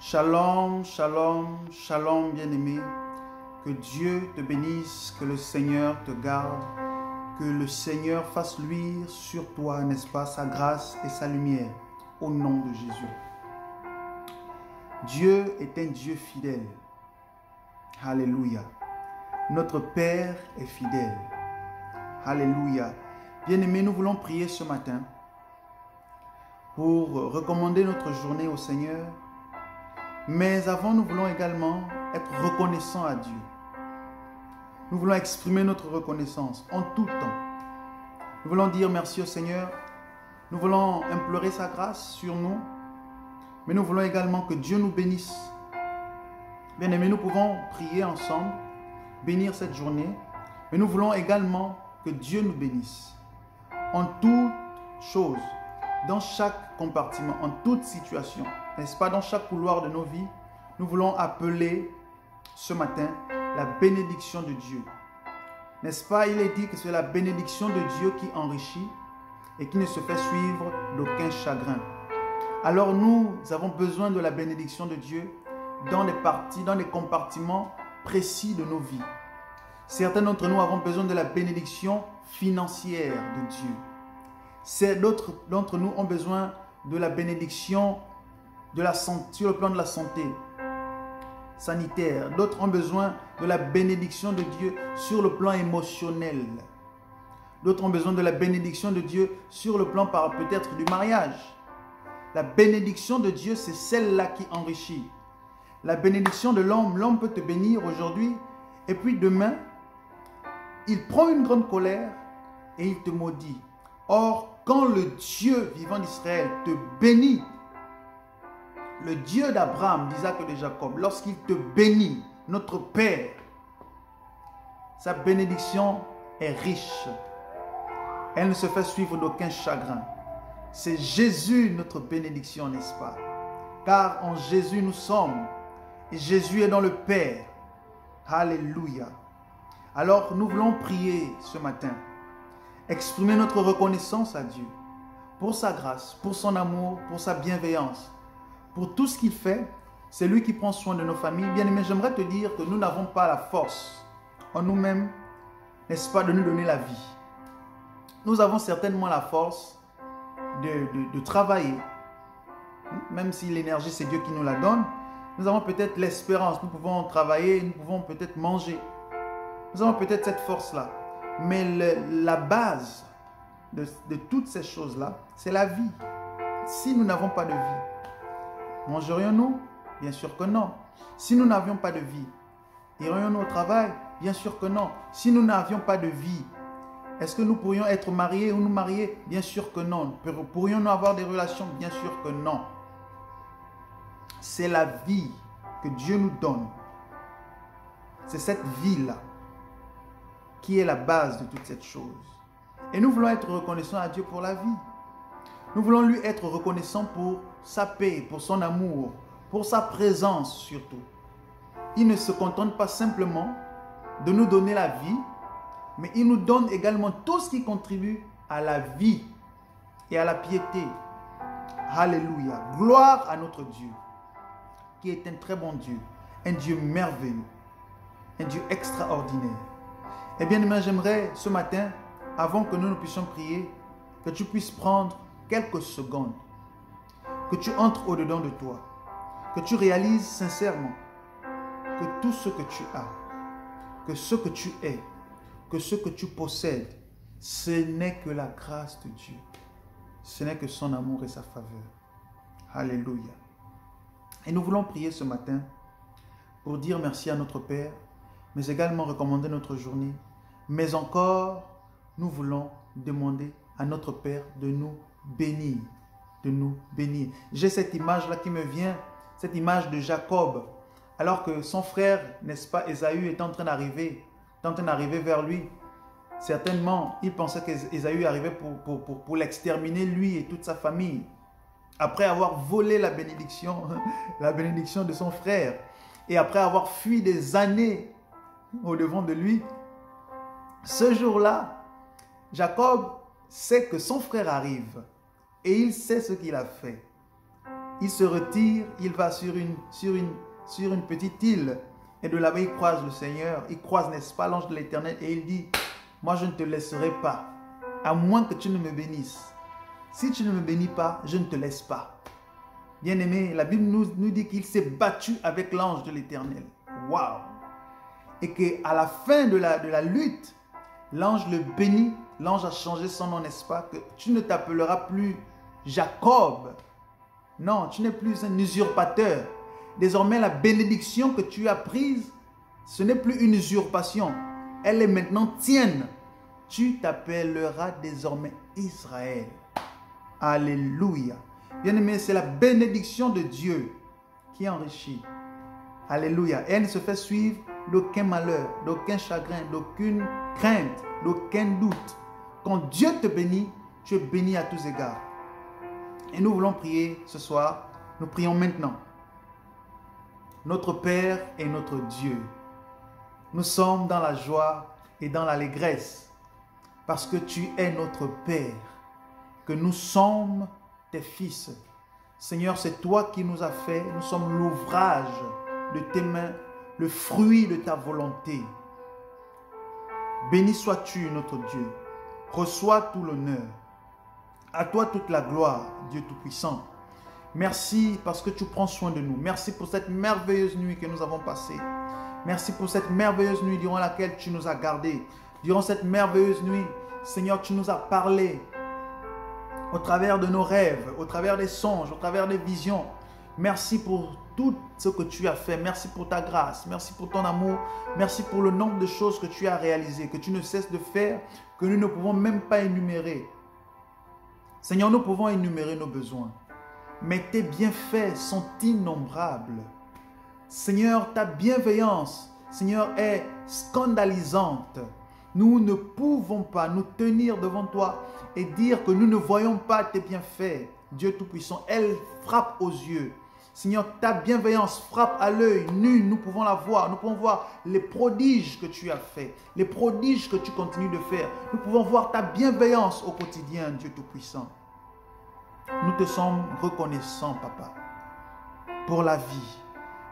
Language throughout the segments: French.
Shalom, shalom, shalom bien-aimé. Que Dieu te bénisse, que le Seigneur te garde, que le Seigneur fasse luire sur toi, n'est-ce pas, sa grâce et sa lumière, au nom de Jésus. Dieu est un Dieu fidèle. Alléluia. Notre Père est fidèle. Alléluia. Bien-aimés, nous voulons prier ce matin pour recommander notre journée au Seigneur. Mais avant, nous voulons également être reconnaissants à Dieu. Nous voulons exprimer notre reconnaissance en tout temps. Nous voulons dire merci au Seigneur. Nous voulons implorer sa grâce sur nous. Mais nous voulons également que Dieu nous bénisse. Bien-aimés, nous pouvons prier ensemble, bénir cette journée. Mais nous voulons également que Dieu nous bénisse. En toutes choses, dans chaque compartiment, en toute situation, n'est-ce pas, dans chaque couloir de nos vies, nous voulons appeler ce matin la bénédiction de Dieu. N'est-ce pas, il est dit que c'est la bénédiction de Dieu qui enrichit et qui ne se fait suivre d'aucun chagrin. Alors nous avons besoin de la bénédiction de Dieu dans les parties, dans les compartiments précis de nos vies. Certains d'entre nous avons besoin de la bénédiction financière de Dieu. D'autres d'entre nous ont besoin de la bénédiction de la santé, sur le plan de la santé sanitaire. D'autres ont besoin de la bénédiction de Dieu sur le plan émotionnel. D'autres ont besoin de la bénédiction de Dieu sur le plan peut-être du mariage. La bénédiction de Dieu, c'est celle-là qui enrichit. La bénédiction de l'homme peut te bénir aujourd'hui et puis demain, il prend une grande colère et il te maudit. Or, quand le Dieu vivant d'Israël te bénit, le Dieu d'Abraham, d'Isaac et de Jacob, lorsqu'il te bénit, notre Père, sa bénédiction est riche. Elle ne se fait suivre d'aucun chagrin. C'est Jésus notre bénédiction, n'est-ce pas? Car en Jésus nous sommes et Jésus est dans le Père. Alléluia. Alors nous voulons prier ce matin, exprimer notre reconnaissance à Dieu pour sa grâce, pour son amour, pour sa bienveillance, pour tout ce qu'il fait. C'est lui qui prend soin de nos familles. Bien-aimé, j'aimerais te dire que nous n'avons pas la force en nous-mêmes, n'est-ce pas, de nous donner la vie. Nous avons certainement la force de travailler, même si l'énergie c'est Dieu qui nous la donne. Nous avons peut-être l'espérance, nous pouvons travailler, nous pouvons peut-être manger. Nous avons peut-être cette force-là. Mais la base de toutes ces choses-là, c'est la vie. Si nous n'avons pas de vie, mangerions-nous? Bien sûr que non. Si nous n'avions pas de vie, irions-nous au travail? Bien sûr que non. Si nous n'avions pas de vie, est-ce que nous pourrions être mariés ou nous marier? Bien sûr que non. Pourrions-nous avoir des relations? Bien sûr que non. C'est la vie que Dieu nous donne. C'est cette vie-là qui est la base de toute cette chose. Et nous voulons être reconnaissants à Dieu pour la vie. Nous voulons lui être reconnaissants pour sa paix, pour son amour, pour sa présence surtout. Il ne se contente pas simplement de nous donner la vie, mais il nous donne également tout ce qui contribue à la vie et à la piété. Alléluia. Gloire à notre Dieu, qui est un très bon Dieu, un Dieu merveilleux, un Dieu extraordinaire. Eh bien, j'aimerais ce matin, avant que nous puissions prier, que tu puisses prendre quelques secondes, que tu entres au-dedans de toi, que tu réalises sincèrement que tout ce que tu as, que ce que tu es, que ce que tu possèdes, ce n'est que la grâce de Dieu. Ce n'est que son amour et sa faveur. Alléluia. Et nous voulons prier ce matin pour dire merci à notre Père, mais également recommander notre journée. Mais encore, nous voulons demander à notre Père de nous bénir. De nous bénir. J'ai cette image-là qui me vient, cette image de Jacob, alors que son frère, n'est-ce pas, Ésaü, est en train d'arriver vers lui. Certainement, il pensait qu'Ésaü arrivait pour l'exterminer, lui et toute sa famille. Après avoir volé la bénédiction de son frère, et après avoir fui des années au-devant de lui, ce jour-là, Jacob sait que son frère arrive et il sait ce qu'il a fait. il se retire, il va sur une petite île. Et de là-bas, il croise le Seigneur. Il croise, n'est-ce pas, l'ange de l'Éternel. Et il dit, moi, je ne te laisserai pas, à moins que tu ne me bénisses. Si tu ne me bénis pas, je ne te laisse pas. Bien-aimé, la Bible nous dit qu'il s'est battu avec l'ange de l'Éternel. Waouh! Et qu'à la fin de la lutte, l'ange le bénit. L'ange a changé son nom, n'est-ce pas? Que tu ne t'appelleras plus Jacob. Non, tu n'es plus un usurpateur. Désormais, la bénédiction que tu as prise, ce n'est plus une usurpation. Elle est maintenant tienne. Tu t'appelleras désormais Israël. Alléluia. Bien-aimé, c'est la bénédiction de Dieu qui enrichit. Alléluia. Et elle ne se fait suivre d'aucun malheur, d'aucun chagrin, d'aucune crainte, d'aucun doute. Quand Dieu te bénit, tu es béni à tous égards. Et nous voulons prier ce soir. Nous prions maintenant. Notre Père et notre Dieu, nous sommes dans la joie et dans l'allégresse parce que tu es notre Père, que nous sommes tes fils. Seigneur, c'est toi qui nous as fait, nous sommes l'ouvrage de tes mains, le fruit de ta volonté. Béni sois-tu, notre Dieu. Reçois tout l'honneur. À toi toute la gloire, Dieu Tout-Puissant. Merci parce que tu prends soin de nous. Merci pour cette merveilleuse nuit que nous avons passée. Merci pour cette merveilleuse nuit durant laquelle tu nous as gardés. Durant cette merveilleuse nuit, Seigneur, tu nous as parlé au travers de nos rêves, au travers des songes, au travers des visions. Merci pour tout ce que tu as fait. Merci pour ta grâce. Merci pour ton amour. Merci pour le nombre de choses que tu as réalisées, que tu ne cesses de faire, que nous ne pouvons même pas énumérer. Seigneur, nous pouvons énumérer nos besoins, mais tes bienfaits sont innombrables. Seigneur, ta bienveillance, Seigneur, est scandalisante. Nous ne pouvons pas nous tenir devant toi et dire que nous ne voyons pas tes bienfaits. Dieu Tout-Puissant, elle frappe aux yeux. Seigneur, ta bienveillance frappe à l'œil nu. Nous pouvons la voir. Nous pouvons voir les prodiges que tu as faits, les prodiges que tu continues de faire. Nous pouvons voir ta bienveillance au quotidien, Dieu Tout-Puissant. Nous te sommes reconnaissants, Papa, pour la vie,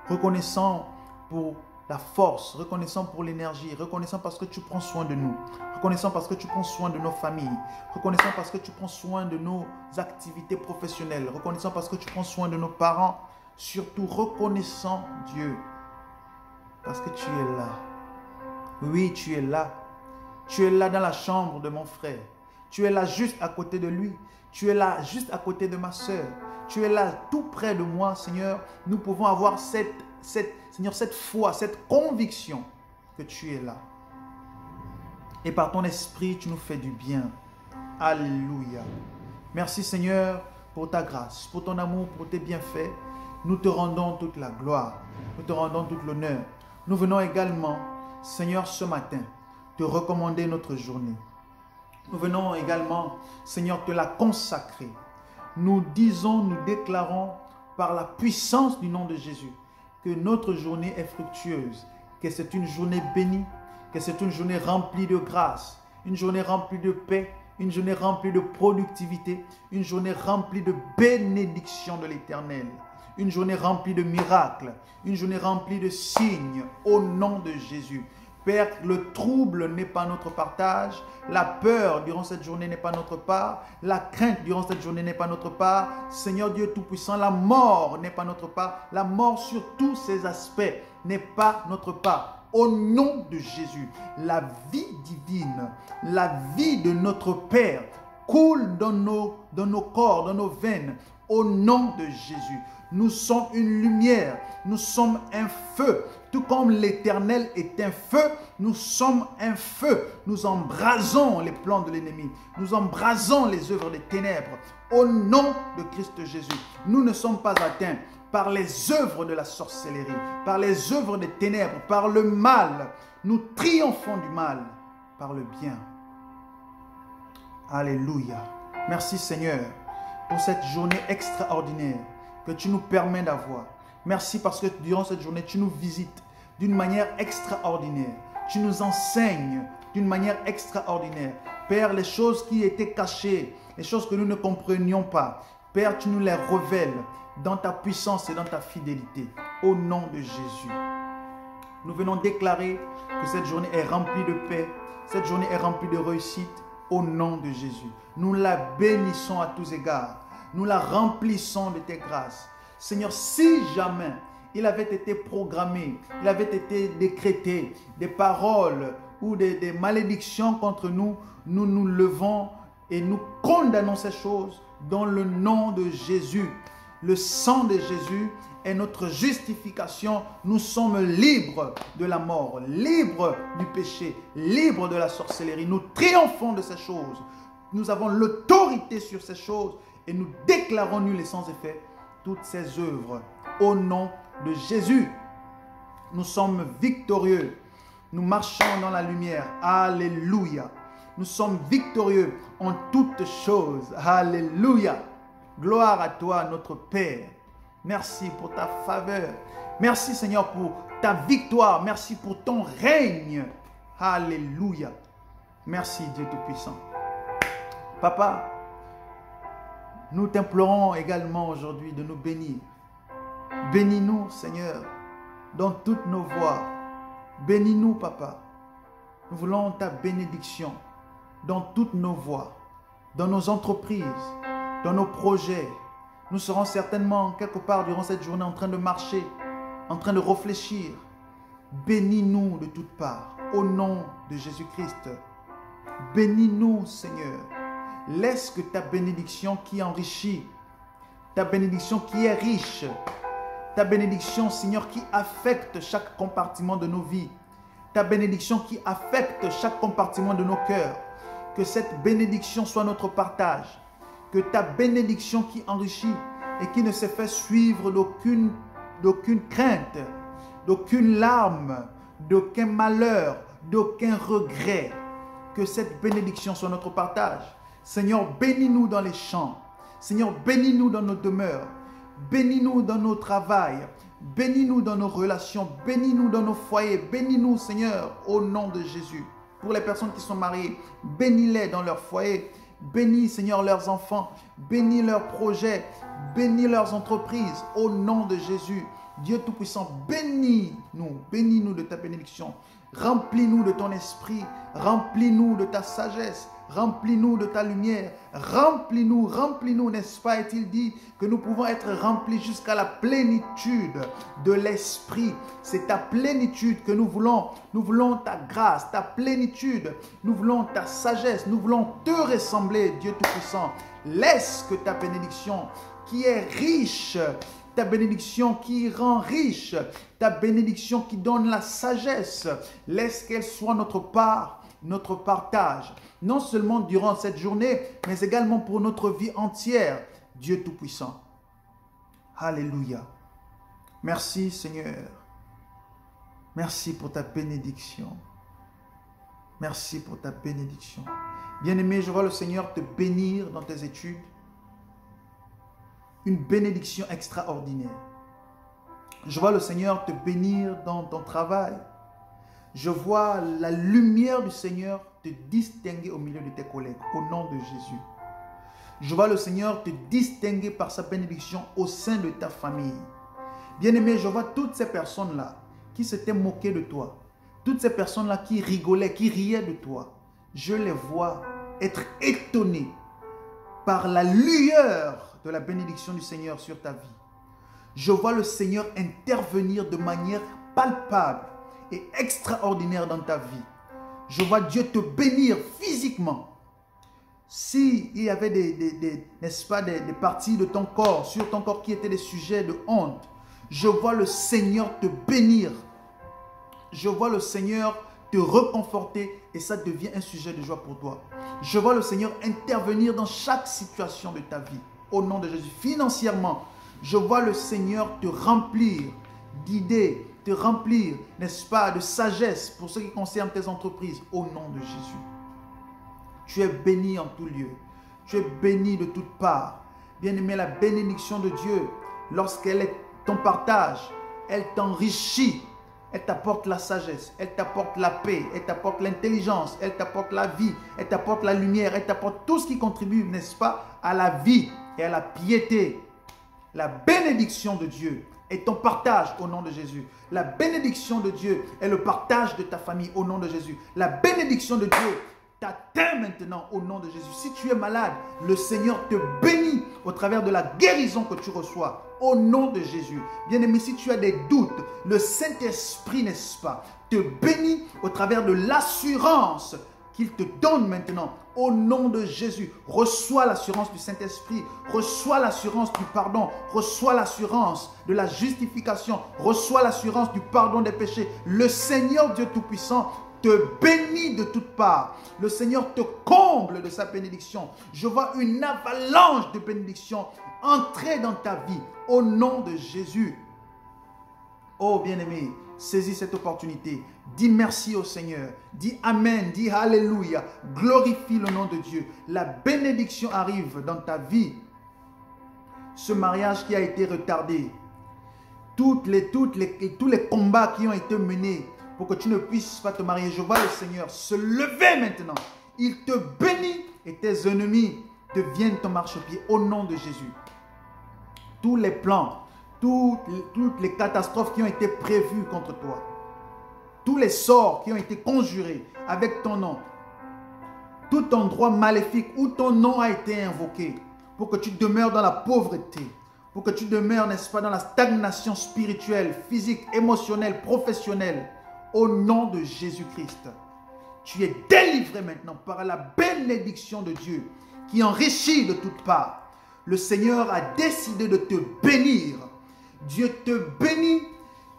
reconnaissants pour la force, reconnaissants pour l'énergie, reconnaissants parce que tu prends soin de nous, reconnaissants parce que tu prends soin de nos familles, reconnaissants parce que tu prends soin de nos activités professionnelles, reconnaissants parce que tu prends soin de nos parents, surtout reconnaissant, Dieu, parce que tu es là. Oui, tu es là. Tu es là dans la chambre de mon frère. Tu es là juste à côté de lui. Tu es là juste à côté de ma soeur. Tu es là tout près de moi, Seigneur. Nous pouvons avoir Seigneur, cette foi, cette conviction que tu es là. Et par ton esprit, tu nous fais du bien. Alléluia. Merci, Seigneur, pour ta grâce, pour ton amour, pour tes bienfaits. Nous te rendons toute la gloire. Nous te rendons tout l'honneur. Nous venons également, Seigneur, ce matin, te recommander notre journée. Nous venons également, Seigneur, te la consacrer. Nous disons, nous déclarons par la puissance du nom de Jésus que notre journée est fructueuse, que c'est une journée bénie, que c'est une journée remplie de grâce, une journée remplie de paix, une journée remplie de productivité, une journée remplie de bénédiction de l'Éternel, une journée remplie de miracles, une journée remplie de signes au nom de Jésus. Père, le trouble n'est pas notre partage, la peur durant cette journée n'est pas notre part, la crainte durant cette journée n'est pas notre part. Seigneur Dieu Tout-Puissant, la mort n'est pas notre part, la mort sur tous ses aspects n'est pas notre part. Au nom de Jésus, la vie divine, la vie de notre Père coule dans nos corps, dans nos veines, au nom de Jésus. Nous sommes une lumière, nous sommes un feu. Tout comme l'Éternel est un feu, nous sommes un feu. Nous embrasons les plans de l'ennemi. Nous embrasons les œuvres des ténèbres. Au nom de Christ Jésus, nous ne sommes pas atteints par les œuvres de la sorcellerie, par les œuvres des ténèbres, par le mal. Nous triomphons du mal par le bien. Alléluia. Merci Seigneur pour cette journée extraordinaire que tu nous permets d'avoir. Merci parce que durant cette journée, tu nous visites d'une manière extraordinaire. Tu nous enseignes d'une manière extraordinaire. Père, les choses qui étaient cachées, les choses que nous ne comprenions pas, Père, tu nous les révèles. dans ta puissance et dans ta fidélité. Au nom de Jésus. Nous venons déclarer que cette journée est remplie de paix. Cette journée est remplie de réussite. Au nom de Jésus. Nous la bénissons à tous égards. Nous la remplissons de tes grâces. Seigneur, si jamais il avait été programmé, il avait été décrété des paroles ou des malédictions contre nous, nous nous levons et nous condamnons ces choses dans le nom de Jésus. Le sang de Jésus est notre justification. Nous sommes libres de la mort, libres du péché, libres de la sorcellerie. Nous triomphons de ces choses. Nous avons l'autorité sur ces choses et nous déclarons nul et sans effet toutes ces œuvres. Au nom de Jésus, nous sommes victorieux. Nous marchons dans la lumière. Alléluia. Nous sommes victorieux en toutes choses. Alléluia. Gloire à toi, notre Père. Merci pour ta faveur. Merci, Seigneur, pour ta victoire. Merci pour ton règne. Alléluia. Merci, Dieu Tout-Puissant. Papa, nous t'implorons également aujourd'hui de nous bénir. Bénis-nous, Seigneur, dans toutes nos voies. Bénis-nous, Papa. Nous voulons ta bénédiction dans toutes nos voies, dans nos entreprises, dans nos projets. Nous serons certainement quelque part durant cette journée en train de marcher, en train de réfléchir. Bénis-nous de toutes parts, au nom de Jésus-Christ. Bénis-nous, Seigneur. Laisse que ta bénédiction qui enrichit, ta bénédiction qui est riche, ta bénédiction, Seigneur, qui affecte chaque compartiment de nos vies, ta bénédiction qui affecte chaque compartiment de nos cœurs, que cette bénédiction soit notre partage, que ta bénédiction qui enrichit et qui ne se fait suivre d'aucune crainte, d'aucune larme, d'aucun malheur, d'aucun regret, que cette bénédiction soit notre partage. Seigneur, bénis-nous dans les champs. Seigneur, bénis-nous dans nos demeures. Bénis-nous dans nos travails. Bénis-nous dans nos relations. Bénis-nous dans nos foyers. Bénis-nous, Seigneur, au nom de Jésus. Pour les personnes qui sont mariées, bénis-les dans leur foyer. Bénis, Seigneur, leurs enfants. Bénis leurs projets. Bénis leurs entreprises. Au nom de Jésus. Dieu Tout-Puissant, bénis-nous. Bénis-nous de ta bénédiction. Remplis-nous de ton esprit. Remplis-nous de ta sagesse. Remplis-nous de ta lumière, remplis-nous, n'est-ce pas, est-il dit que nous pouvons être remplis jusqu'à la plénitude de l'esprit. C'est ta plénitude que nous voulons. Nous voulons ta grâce, ta plénitude. Nous voulons ta sagesse. Nous voulons te ressembler, Dieu Tout-Puissant. Laisse que ta bénédiction qui est riche, ta bénédiction qui rend riche, ta bénédiction qui donne la sagesse, laisse qu'elle soit notre part, notre partage. Non seulement durant cette journée, mais également pour notre vie entière. Dieu Tout-Puissant. Alléluia. Merci Seigneur. Merci pour ta bénédiction. Merci pour ta bénédiction. Bien-aimé, je vois le Seigneur te bénir dans tes études. Une bénédiction extraordinaire. Je vois le Seigneur te bénir dans ton travail. Je vois la lumière du Seigneur te distinguer au milieu de tes collègues, au nom de Jésus. Je vois le Seigneur te distinguer par sa bénédiction au sein de ta famille. Bien-aimé, je vois toutes ces personnes-là qui s'étaient moquées de toi. Toutes ces personnes-là qui rigolaient, qui riaient de toi. Je les vois être étonnés par la lueur de la bénédiction du Seigneur sur ta vie. Je vois le Seigneur intervenir de manière palpable et extraordinaire dans ta vie. Je vois Dieu te bénir physiquement. S'il y avait n'est-ce pas, des parties de ton corps, sur ton corps qui étaient des sujets de honte, je vois le Seigneur te bénir. Je vois le Seigneur te reconforter et ça devient un sujet de joie pour toi. Je vois le Seigneur intervenir dans chaque situation de ta vie. Au nom de Jésus, financièrement, je vois le Seigneur te remplir d'idées, te remplir, n'est-ce pas, de sagesse pour ce qui concerne tes entreprises, au nom de Jésus. Tu es béni en tout lieu. Tu es béni de toutes parts. Bien-aimé, la bénédiction de Dieu, lorsqu'elle est ton partage, elle t'enrichit. Elle t'apporte la sagesse, elle t'apporte la paix, elle t'apporte l'intelligence, elle t'apporte la vie, elle t'apporte la lumière, elle t'apporte tout ce qui contribue, n'est-ce pas, à la vie et à la piété. La bénédiction de Dieu est ton partage au nom de Jésus. La bénédiction de Dieu est le partage de ta famille au nom de Jésus. La bénédiction de Dieu t'atteint maintenant au nom de Jésus. Si tu es malade, le Seigneur te bénit au travers de la guérison que tu reçois au nom de Jésus. Bien-aimé, si tu as des doutes, le Saint-Esprit, n'est-ce pas, te bénit au travers de l'assurance qu'il te donne maintenant au nom de Jésus. Reçois l'assurance du Saint-Esprit, reçois l'assurance du pardon, reçois l'assurance de la justification, reçois l'assurance du pardon des péchés. Le Seigneur Dieu Tout-Puissant te bénit de toutes parts. Le Seigneur te comble de sa bénédiction. Je vois une avalanche de bénédictions entrer dans ta vie au nom de Jésus. Oh bien-aimé, saisis cette opportunité. Dis merci au Seigneur. Dis Amen. Dis Alléluia. Glorifie le nom de Dieu. La bénédiction arrive dans ta vie. Ce mariage qui a été retardé, tous les combats qui ont été menés pour que tu ne puisses pas te marier, je vois le Seigneur se lever maintenant. Il te bénit et tes ennemis deviennent ton marchepied au nom de Jésus. Tous les plans, toutes les catastrophes qui ont été prévues contre toi, tous les sorts qui ont été conjurés avec ton nom, tout endroit maléfique où ton nom a été invoqué pour que tu demeures dans la pauvreté, pour que tu demeures, n'est-ce pas, dans la stagnation spirituelle, physique, émotionnelle, professionnelle, au nom de Jésus-Christ. Tu es délivré maintenant par la bénédiction de Dieu qui enrichit de toutes parts. Le Seigneur a décidé de te bénir. Dieu te bénit.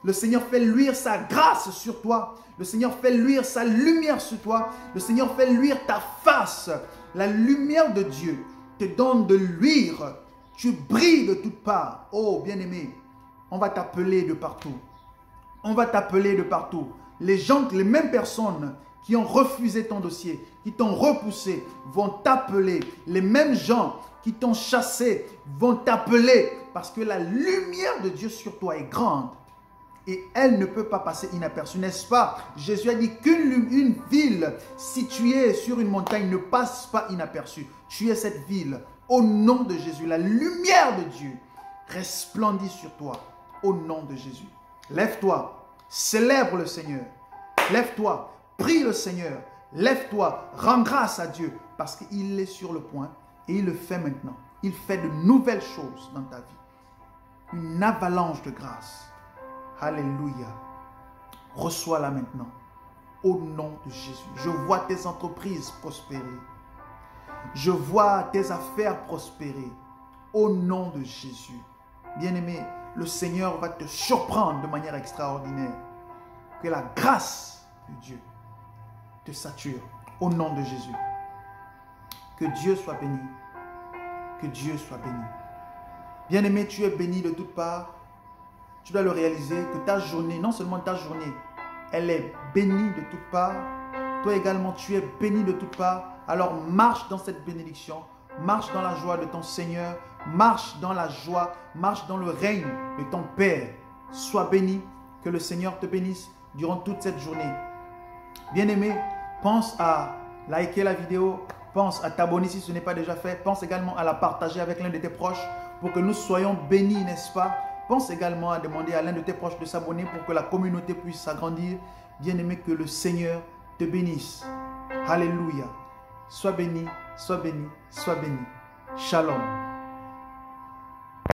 Le Seigneur fait luire sa grâce sur toi. Le Seigneur fait luire sa lumière sur toi. Le Seigneur fait luire ta face. La lumière de Dieu te donne de luire. Tu brilles de toutes parts. Oh bien-aimé, on va t'appeler de partout. On va t'appeler de partout. Les mêmes personnes qui ont refusé ton dossier, qui t'ont repoussé, vont t'appeler. Les mêmes gens qui t'ont chassé vont t'appeler parce que la lumière de Dieu sur toi est grande et elle ne peut pas passer inaperçue, n'est-ce pas? Jésus a dit qu'une ville située sur une montagne ne passe pas inaperçue. Tu es cette ville au nom de Jésus. La lumière de Dieu resplendit sur toi au nom de Jésus. Lève-toi. Célèbre le Seigneur. Lève-toi. Prie le Seigneur. Lève-toi. Rends grâce à Dieu parce qu'il est sur le point et il le fait maintenant. Il fait de nouvelles choses dans ta vie. Une avalanche de grâce. Alléluia. Reçois-la maintenant. Au nom de Jésus. Je vois tes entreprises prospérer. Je vois tes affaires prospérer. Au nom de Jésus. Bien-aimé, le Seigneur va te surprendre de manière extraordinaire. Que la grâce de Dieu te sature au nom de Jésus. Que Dieu soit béni. Que Dieu soit béni. Bien-aimé, tu es béni de toutes parts. Tu dois le réaliser que ta journée, non seulement ta journée, elle est bénie de toutes parts. Toi également, tu es béni de toutes parts. Alors marche dans cette bénédiction. Marche dans la joie de ton Seigneur. Marche dans la joie. Marche dans le règne de ton Père. Sois béni. Que le Seigneur te bénisse durant toute cette journée. Bien-aimé, pense à liker la vidéo. Pense à t'abonner si ce n'est pas déjà fait. Pense également à la partager avec l'un de tes proches pour que nous soyons bénis, n'est-ce pas? Pense également à demander à l'un de tes proches de s'abonner pour que la communauté puisse s'agrandir. Bien-aimé, que le Seigneur te bénisse. Alléluia. Sois béni, sois béni, sois béni. Shalom.